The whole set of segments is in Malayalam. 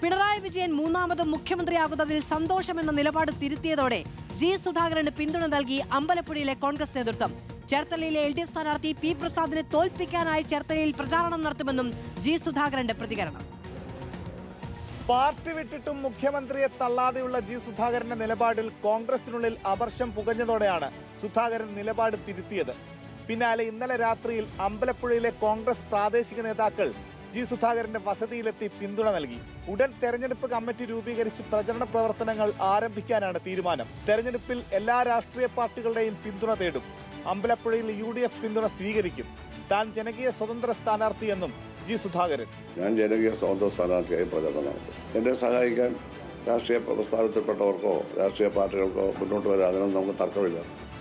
പിണറായി വിജയൻ മൂന്നാമതും മുഖ്യമന്ത്രിയാകുന്നതിൽ സന്തോഷമെന്ന നിലപാട് തിരുത്തിയതോടെ ജി സുധാകരന് പിന്തുണ നൽകി അമ്പലപ്പുഴയിലെ കോൺഗ്രസ് നേതൃത്വം. ചേർത്തലയിലെ LDF സ്ഥാനാർത്ഥി പി പ്രസാദിനെ തോൽപ്പിക്കാനായി ചേർത്തലയിൽ പ്രചാരണം നടത്തുമെന്നും ജി സുധാകരന്റെ പ്രതികരണം. പാർട്ടി വിട്ടിട്ടും മുഖ്യമന്ത്രിയെ തള്ളാതെയുള്ള ജി സുധാകരന്റെ നിലപാടിൽ കോൺഗ്രസിനുള്ളിൽ അമർഷം പുകഞ്ഞതോടെയാണ് സുധാകരൻ നിലപാട് തിരുത്തിയത്. പിന്നാലെ ഇന്നലെ രാത്രിയിൽ അമ്പലപ്പുഴയിലെ കോൺഗ്രസ് പ്രാദേശിക നേതാക്കൾ ജി സുധാകരന്റെ വസതിയിലെത്തി പിന്തുണ നൽകി. ഉടൻ തെരഞ്ഞെടുപ്പ് കമ്മിറ്റി രൂപീകരിച്ച് പ്രചരണ പ്രവർത്തനങ്ങൾ ആരംഭിക്കാനാണ് തീരുമാനം. തെരഞ്ഞെടുപ്പിൽ എല്ലാ രാഷ്ട്രീയ പാർട്ടികളുടെയും പിന്തുണ തേടും. അമ്പലപ്പുഴയിൽ UDF പിന്തുണ സ്വീകരിക്കും. താൻ ജനകീയ സ്വതന്ത്ര സ്ഥാനാർത്ഥിയെന്നും ജി സുധാകരൻ. ഞാൻ ജനകീയ സ്വതന്ത്ര സ്ഥാനാർത്ഥിയായി പ്രചരണം നടത്തും. എന്നെ സഹായിക്കാൻ രാഷ്ട്രീയ പ്രസ്ഥാനത്തിൽപ്പെട്ടവർക്കോ രാഷ്ട്രീയ പാർട്ടികൾക്കോ മുന്നോട്ട് വരാൻ അതിനൊന്നും നമുക്ക് തർക്കമില്ല.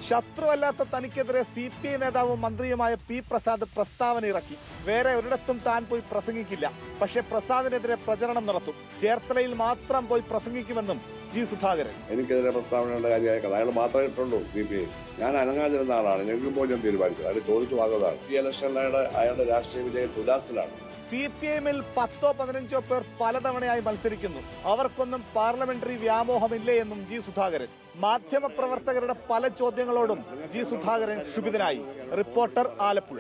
ശത്രുവല്ലാത്ത തനിക്കെതിരെ CPI നേതാവും മന്ത്രിയുമായ പി പ്രസാദ് പ്രസ്താവന ഇറക്കി. വേറെ ഒരിടത്തും താൻ പോയി പ്രസംഗിക്കില്ല, പക്ഷേ പ്രസാദിനെതിരെ പ്രചരണം നടത്തും. ചേർത്തലയിൽ മാത്രം പോയി പ്രസംഗിക്കുമെന്നും ജി സുധാകരൻ. എനിക്കെതിരെ പ്രസ്താവനയുടെ കാര്യമായേക്കാം. അയാൾ മാത്രമേ ഇട്ടുള്ളൂ CPI. ഞാൻ അനങ്ങാതിരുന്ന ആളാണ്. ഞങ്ങൾക്ക് പോയി ഞാൻ തീരുമാനിച്ചത്. അയാൾ ചോദിച്ചു വാങ്ങുന്നതാണ്. ഈ ഇലക്ഷനിൽ അയാളുടെ രാഷ്ട്രീയ വിജയം തുലാസിലാണ്. CPI-ൽ 10-15 പേർ പലതവണയായി മത്സരിക്കുന്നു. അവർക്കൊന്നും പാർലമെന്ററി വ്യാമോഹമില്ലേ എന്നും ജി സുധാകരൻ. മാധ്യമപ്രവർത്തകരുടെ പല ചോദ്യങ്ങളോടും ജി സുധാകരൻ ക്ഷുഭിതനായി. റിപ്പോർട്ടർ, ആലപ്പുഴ.